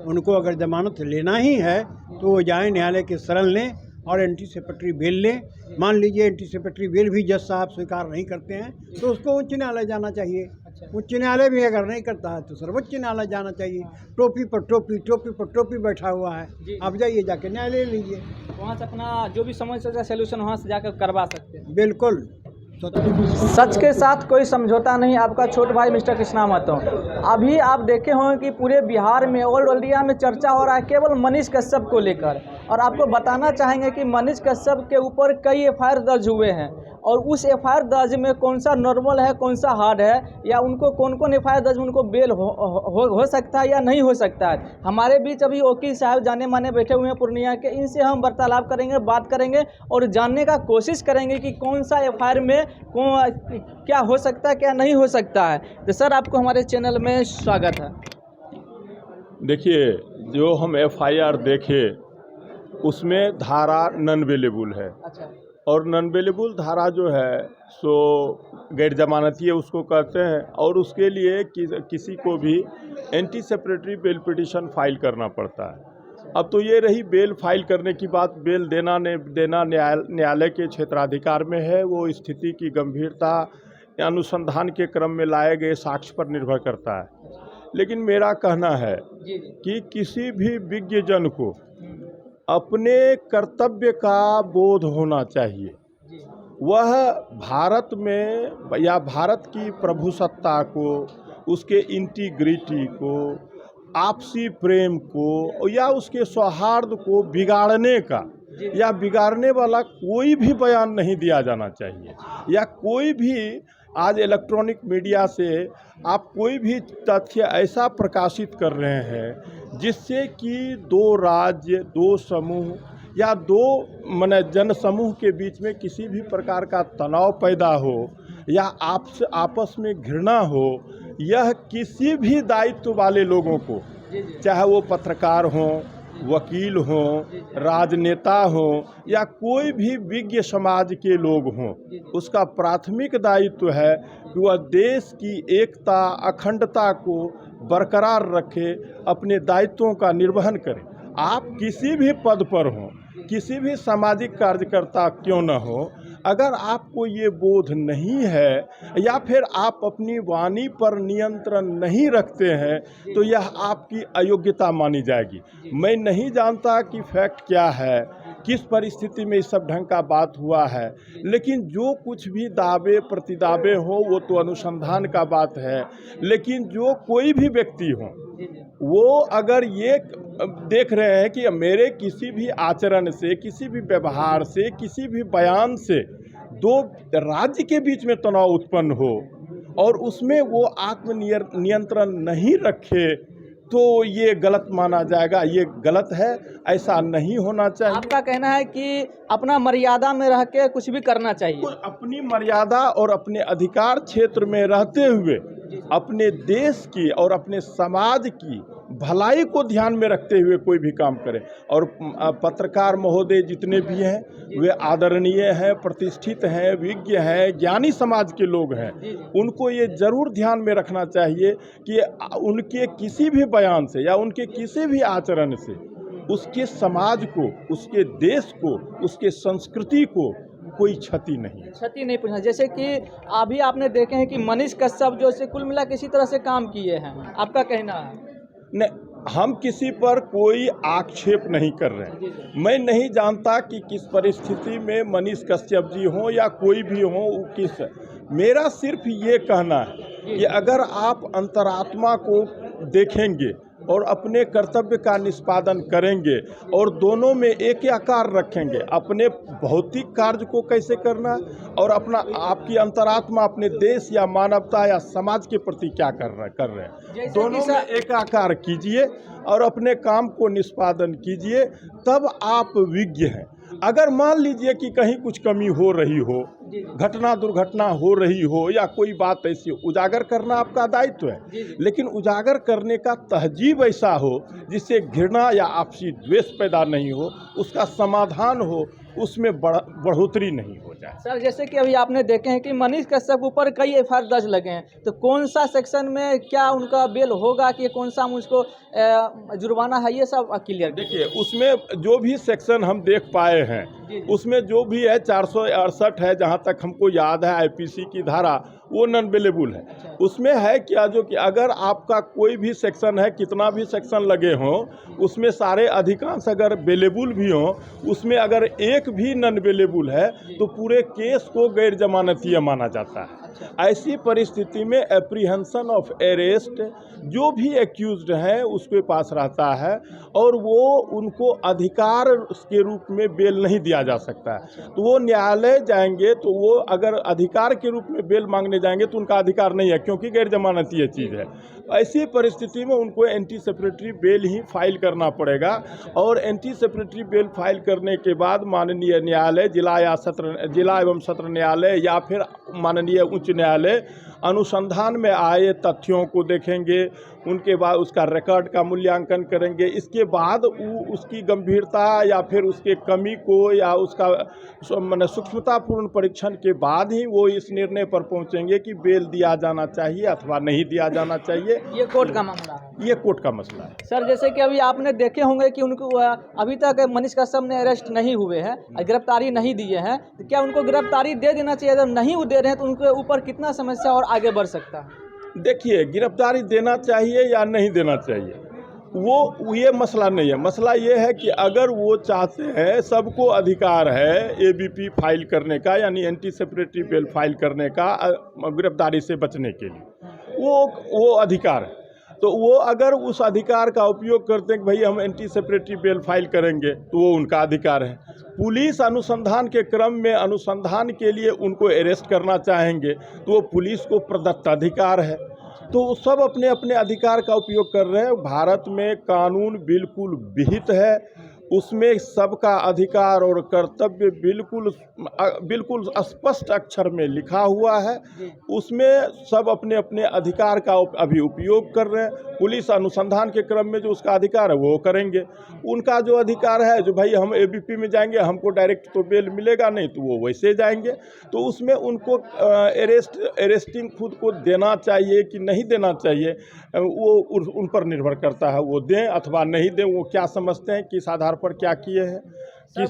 उनको अगर जमानत लेना ही है तो वो जाएं न्यायालय के शरण लें और एंटीसिपेटरी बेल लें। मान लीजिए एंटीसिपेटरी बेल भी जज साहब स्वीकार नहीं करते हैं तो उसको उच्च न्यायालय जाना चाहिए। उच्च न्यायालय भी अगर नहीं करता है तो सर्वोच्च न्यायालय जाना चाहिए। टोपी पर टोपी, टोपी पर टोपी बैठा हुआ है, आप जाइए जाके न्यायालय लीजिए, वहाँ से अपना जो भी समस्या का सलूशन वहाँ से जाकर करवा सकते हैं। बिल्कुल। सच के साथ कोई समझौता नहीं। आपका छोटे भाई मिस्टर कृष्णा महतो। अभी आप देखे होंगे कि पूरे बिहार में ऑल इंडिया में चर्चा हो रहा है केवल मनीष कश्यप को लेकर, और आपको बताना चाहेंगे कि मनीष कश्यप के ऊपर कई एफआईआर दर्ज हुए हैं, और उस एफआईआर दर्ज में कौन सा नॉर्मल है, कौन सा हार्ड है, या उनको कौन कौन एफआईआर दर्ज में उनको बेल हो सकता है या नहीं हो सकता है। हमारे बीच अभी वकील साहब जाने माने बैठे हुए हैं पूर्णिया के, इनसे हम वार्तालाप करेंगे, बात करेंगे और जानने का कोशिश करेंगे कि कौन सा एफआईआर में क्या हो सकता है, क्या नहीं हो सकता है। तो सर, आपको हमारे चैनल में स्वागत है। देखिए, जो हम एफआईआर देखे उसमें धारा नॉन अवेलेबल है। अच्छा। और नॉन अवेलेबल धारा जो है सो गैर जमानती है उसको कहते हैं, और उसके लिए किसी को भी एंटीसिपेटरी बेल पिटीशन फाइल करना पड़ता है। अब तो ये रही बेल फाइल करने की बात, बेल देना न्यायालय के क्षेत्राधिकार में है। वो स्थिति की गंभीरता अनुसंधान के क्रम में लाए गए साक्ष्य पर निर्भर करता है। लेकिन मेरा कहना है कि किसी भी विज्ञ जन को अपने कर्तव्य का बोध होना चाहिए। वह भारत में या भारत की प्रभुसत्ता को, उसके इंटीग्रिटी को, आपसी प्रेम को या उसके सौहार्द को बिगाड़ने का या बिगाड़ने वाला कोई भी बयान नहीं दिया जाना चाहिए। या कोई भी आज इलेक्ट्रॉनिक मीडिया से आप कोई भी तथ्य ऐसा प्रकाशित कर रहे हैं जिससे कि दो राज्य, दो समूह या दो जन समूह के बीच में किसी भी प्रकार का तनाव पैदा हो या आपस में घृणा हो, यह किसी भी दायित्व वाले लोगों को, चाहे वो पत्रकार हों, वकील हों, राजनेता हों या कोई भी विज्ञ समाज के लोग हों, उसका प्राथमिक दायित्व है कि वह देश की एकता, अखंडता को बरकरार रखे, अपने दायित्वों का निर्वहन करे। आप किसी भी पद पर हों, किसी भी सामाजिक कार्यकर्ता क्यों न हो, अगर आपको ये बोध नहीं है या फिर आप अपनी वाणी पर नियंत्रण नहीं रखते हैं तो यह आपकी अयोग्यता मानी जाएगी। मैं नहीं जानता कि फैक्ट क्या है, किस परिस्थिति में इस सब ढंग का बात हुआ है, लेकिन जो कुछ भी दावे प्रतिदावे हो वो तो अनुसंधान का बात है। लेकिन जो कोई भी व्यक्ति हो वो अगर ये देख रहे हैं कि मेरे किसी भी आचरण से, किसी भी व्यवहार से, किसी भी बयान से दो राज्य के बीच में तनाव उत्पन्न हो और उसमें वो आत्मनियंत्रण नहीं रखे तो ये गलत माना जाएगा। ये गलत है, ऐसा नहीं होना चाहिए। आपका कहना है कि अपना मर्यादा में रह के कुछ भी करना चाहिए। अपनी मर्यादा और अपने अधिकार क्षेत्र में रहते हुए अपने देश की और अपने समाज की भलाई को ध्यान में रखते हुए कोई भी काम करे। और पत्रकार महोदय जितने भी हैं वे आदरणीय हैं, प्रतिष्ठित हैं, विज्ञ हैं, ज्ञानी समाज के लोग हैं। उनको ये जरूर ध्यान में रखना चाहिए कि उनके किसी भी बयान से या उनके किसी भी आचरण से उसके समाज को, उसके देश को, उसके संस्कृति को कोई क्षति नहीं पहुंचा। जैसे कि अभी आपने देखे हैं कि मनीष कश्यप जो से कुल मिला किसी तरह से काम किए हैं, आपका कहना है? नहीं, हम किसी पर कोई आक्षेप नहीं कर रहे हैं। मैं नहीं जानता कि किस परिस्थिति में मनीष कश्यप जी हों या कोई भी हो, किस, मेरा सिर्फ ये कहना है कि अगर आप अंतरात्मा को देखेंगे और अपने कर्तव्य का निष्पादन करेंगे और दोनों में एक आकार रखेंगे, अपने भौतिक कार्य को कैसे करना और अपना आपकी अंतरात्मा अपने देश या मानवता या समाज के प्रति क्या कर रहे हैं, दोनों में एक आकार कीजिए और अपने काम को निष्पादन कीजिए, तब आप विज्ञ हैं। अगर मान लीजिए कि कहीं कुछ कमी हो रही हो, घटना दुर्घटना हो रही हो या कोई बात ऐसी, उजागर करना आपका दायित्व है। लेकिन उजागर करने का तहजीब ऐसा हो जिससे घृणा या आपसी द्वेष पैदा नहीं हो, उसका समाधान हो, उसमें बढ़ोतरी नहीं हो जाए। सर जैसे कि अभी आपने देखे हैं कि मनीष कश्यप के ऊपर कई एफआईआर दर्ज लगे हैं, तो कौन सा सेक्शन में क्या उनका बेल होगा कि कौन सा मुझको जुर्माना है, ये सब क्लियर देखिए उसमें जो भी सेक्शन हम देख पाए हैं उसमें जो भी है 468 है, जहाँ तक हमको याद है आईपीसी की धारा, वो नॉन बेलेबल है। उसमें है क्या, जो कि अगर आपका कोई भी सेक्शन है, कितना भी सेक्शन लगे हों, उसमें सारे अधिकांश अगर बेलेबल भी हों, उसमें अगर एक भी नॉन बेलेबल है तो पूरे केस को गैर जमानतीय माना जाता है। ऐसी परिस्थिति में एप्रीहेंशन ऑफ अरेस्ट जो भी एक्यूज्ड है उसके पास रहता है और वो उनको अधिकार के रूप में बेल नहीं दिया जा सकता है। तो वो न्यायालय जाएंगे तो वो अगर अधिकार के रूप में बेल मांगने जाएंगे तो उनका अधिकार नहीं है, क्योंकि गैर जमानतीय चीज़ है। ऐसी परिस्थिति में उनको एंटी सेपरेटरी बेल ही फाइल करना पड़ेगा और एंटी सेपरेटरी बेल फाइल करने के बाद माननीय न्यायालय, जिला एवं सत्र न्यायालय या फिर माननीय उच्च न्यायालय अनुसंधान में आए तथ्यों को देखेंगे, उनके बाद उसका रिकॉर्ड का मूल्यांकन करेंगे। इसके बाद उसकी गंभीरता या फिर उसके कमी को या उसका माने सूक्ष्मतापूर्ण परीक्षण के बाद ही वो इस निर्णय पर पहुंचेंगे कि बेल दिया जाना चाहिए अथवा नहीं दिया जाना चाहिए। ये कोर्ट का मामला है, ये कोर्ट का मसला है। सर जैसे कि अभी आपने देखे होंगे कि उनको अभी तक मनीष कश्यप ने अरेस्ट नहीं हुए हैं, गिरफ्तारी नहीं दिए हैं, तो क्या उनको गिरफ्तारी दे देना चाहिए? अगर नहीं वो दे रहे हैं तो उनके ऊपर कितना समस्या और आगे बढ़ सकता है? देखिए, गिरफ्तारी देना चाहिए या नहीं देना चाहिए वो ये मसला नहीं है। मसला ये है कि अगर वो चाहते हैं, सबको अधिकार है एबीपी फाइल करने का, यानी एंटी सेपरेटरी बेल फाइल करने का गिरफ्तारी से बचने के लिए, वो अधिकार है। तो वो अगर उस अधिकार का उपयोग करते हैं कि भाई हम एंटी सेपरेटरी बेल फाइल करेंगे, तो वो उनका अधिकार है। पुलिस अनुसंधान के क्रम में अनुसंधान के लिए उनको अरेस्ट करना चाहेंगे तो वो पुलिस को प्रदत्त अधिकार है। तो सब अपने अपने अधिकार का उपयोग कर रहे हैं। भारत में कानून बिल्कुल विहित है, उसमें सबका अधिकार और कर्तव्य बिल्कुल स्पष्ट अक्षर में लिखा हुआ है। उसमें सब अपने अपने अधिकार का अभी उपयोग कर रहे हैं। पुलिस अनुसंधान के क्रम में जो उसका अधिकार है वो करेंगे। उनका जो अधिकार है, जो भाई हम एबीपी में जाएंगे, हमको डायरेक्ट तो बेल मिलेगा नहीं, तो वो वैसे जाएंगे। तो उसमें उनको अरेस्टिंग खुद को देना चाहिए कि नहीं देना चाहिए, वो उन पर निर्भर करता है। वो दें अथवा नहीं दें, वो क्या समझते हैं, किस आधार पर क्या किए हैं।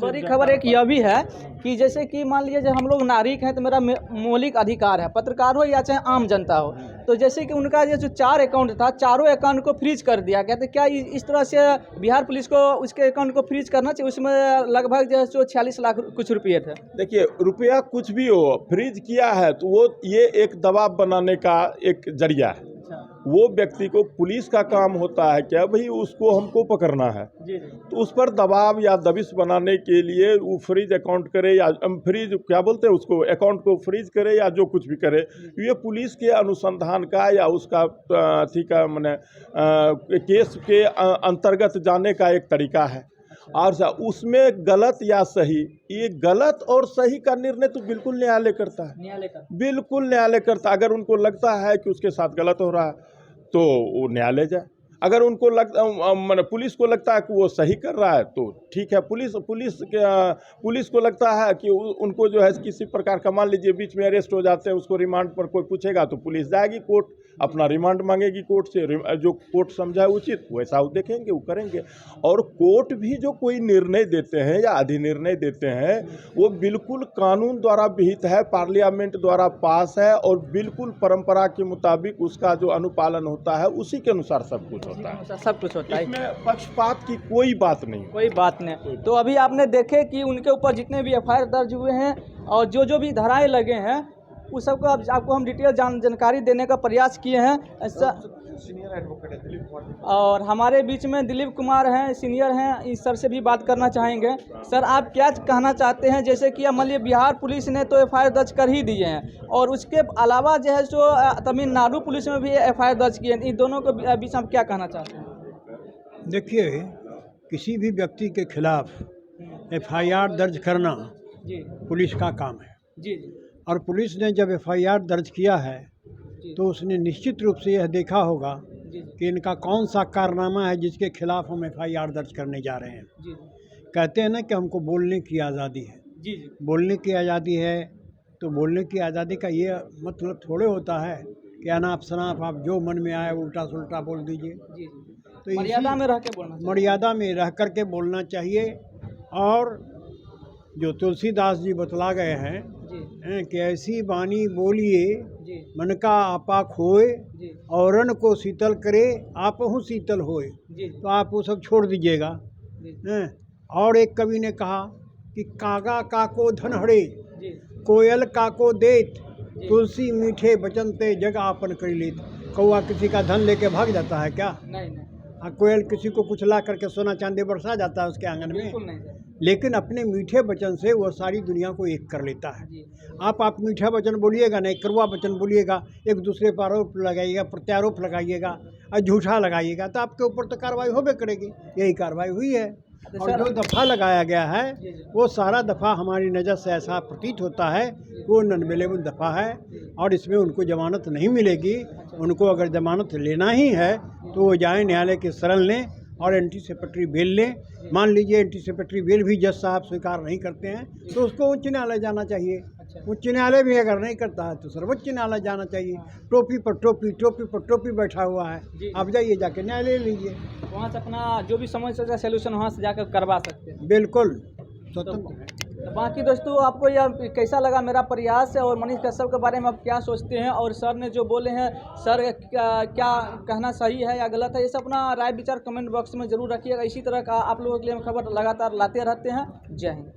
बड़ी खबर एक यह भी है कि जैसे कि मान लीजिए जब हम लोग नागरिक हैं तो मेरा मौलिक अधिकार है, पत्रकार हो या चाहे आम जनता हो। तो जैसे कि उनका ये जो 4 अकाउंट था, चारों अकाउंट को फ्रीज कर दिया गया। तो क्या इस तरह से बिहार पुलिस को उसके अकाउंट को फ्रीज करना चाहिए? उसमें लगभग जो 46 लाख कुछ रुपये थे। देखिए, रुपया कुछ भी हो, फ्रीज किया है तो वो ये एक दबाव बनाने का एक जरिया है। वो व्यक्ति को, पुलिस का काम होता है क्या भाई, उसको हमको पकड़ना है, तो उस पर दबाव या दबिश बनाने के लिए वो फ्रीज अकाउंट करे या फ्रीज क्या बोलते हैं उसको, अकाउंट को फ्रीज करे या जो कुछ भी करे, ये पुलिस के अनुसंधान का या उसका अथी का माने केस के अंतर्गत जाने का एक तरीका है। और उसमें गलत या सही, ये गलत और सही का निर्णय तो बिल्कुल न्यायालय करता है, बिल्कुल न्यायालय करता है। अगर उनको लगता है कि उसके साथ गलत हो रहा है तो वो न्यायालय जाए। अगर उनको मतलब पुलिस को लगता है कि वो सही कर रहा है तो ठीक है। पुलिस को लगता है कि उनको जो है किसी प्रकार का, मान लीजिए बीच में अरेस्ट हो जाते हैं, उसको रिमांड पर कोई पूछेगा तो पुलिस जाएगी कोर्ट, अपना रिमांड मांगेगी कोर्ट से, जो कोर्ट समझाए उचित वैसा वो देखेंगे, वो करेंगे। और कोर्ट भी जो कोई निर्णय देते हैं या अधिनिर्णय देते हैं वो बिल्कुल कानून द्वारा विहित है, पार्लियामेंट द्वारा पास है और बिल्कुल परंपरा के मुताबिक उसका जो अनुपालन होता है उसी के अनुसार सब कुछ होता है। इसमें पक्षपात की कोई बात नहीं। तो अभी आपने देखे कि उनके ऊपर जितने भी एफआईआर दर्ज हुए हैं और जो भी धाराएं लगे हैं उस सबको आपको हम डिटेल जानकारी देने का प्रयास किए हैं। सीनियर एडवोकेट है दिलीप कुमार, और हमारे बीच में दिलीप कुमार हैं, सीनियर हैं, इस सर से भी बात करना चाहेंगे। सर, आप क्या कहना चाहते हैं? जैसे कि मान लीजिए बिहार पुलिस ने तो एफआईआर दर्ज कर ही दिए हैं और उसके अलावा जो है सो तमिलनाडु पुलिस में भी एफआईआर दर्ज किए हैं, इन दोनों के बीच आप क्या कहना चाहते हैं? देखिए, किसी भी व्यक्ति के खिलाफ एफआईआर दर्ज करना पुलिस का काम है जी। और पुलिस ने जब एफआईआर दर्ज किया है तो उसने निश्चित रूप से यह देखा होगा कि इनका कौन सा कारनामा है जिसके खिलाफ हम एफआईआर दर्ज करने जा रहे हैं। कहते हैं ना कि हमको बोलने की आज़ादी है। जी जी बोलने की आज़ादी है तो बोलने की आज़ादी का ये मतलब थोड़े होता है कि अनाप शनाप आप जो मन में आए उल्टा सुल्टा बोल दीजिए। जी तो मर्यादा में रह के बोलना चाहिए। मर्यादा में रह कर के बोलना चाहिए। और जो तुलसीदास जी बतला गए हैं जी कि ऐसी वाणी बोलिए जी मन का आपा खोए जी औरन को शीतल करे आपहु शीतल होए। जी तो आप वो सब छोड़ दीजिएगा। जी हैं। और एक कवि ने कहा कि कागा काको धनहड़े जी कोयल काको देत जी। तुलसी मीठे बचन ते जग आपन कर लेत। कौआ किसी का धन लेके भाग जाता है क्या? नहीं नहीं कोयल किसी को कुछ ला करके सोना चांदी बरसा जाता है उसके आंगन में? बिल्कुल नहीं सर। लेकिन अपने मीठे वचन से वो सारी दुनिया को एक कर लेता है। जी आप मीठा वचन बोलिएगा नहीं, कड़वा वचन बोलिएगा, एक दूसरे पर आरोप लगाइएगा, प्रत्यारोप लगाइएगा और झूठा लगाइएगा तो आपके ऊपर तो कार्रवाई होबे करेगी। यही कार्रवाई हुई है। और जो दफ़ा लगाया गया है वो सारा दफ़ा हमारी नज़र से ऐसा प्रतीत होता है कि वो नॉन-अवेलेबल दफ़ा है और इसमें उनको ज़मानत नहीं मिलेगी। उनको अगर ज़मानत लेना ही है तो वो जाएं न्यायालय की शरण लें और एंटी-सिपेटरी बेल लें। मान लीजिए एंटी-सिपेटरी बेल भी जज साहब स्वीकार नहीं करते हैं तो उसको उच्च न्यायालय जाना चाहिए। उच्च न्यायालय भी अगर नहीं करता है तो सर्वोच्च न्यायालय जाना चाहिए। टोपी पर टोपी, टोपी पर टोपी बैठा हुआ है। आप जाइए जाके न्यायालय लीजिए, वहाँ से अपना जो भी समस्या का सलूशन वहाँ से जाकर करवा सकते हैं। बिल्कुल स्वतंत्र है। तो बाकी दोस्तों आपको यह कैसा लगा मेरा प्रयास और मनीष कश्यप के बारे में आप क्या सोचते हैं और सर ने जो बोले हैं सर क्या कहना सही है या गलत है, ये सब अपना राय विचार कमेंट बॉक्स में जरूर रखिएगा। इसी तरह का आप लोगों के लिए हम खबर लगातार लाते रहते हैं। जय हिंद।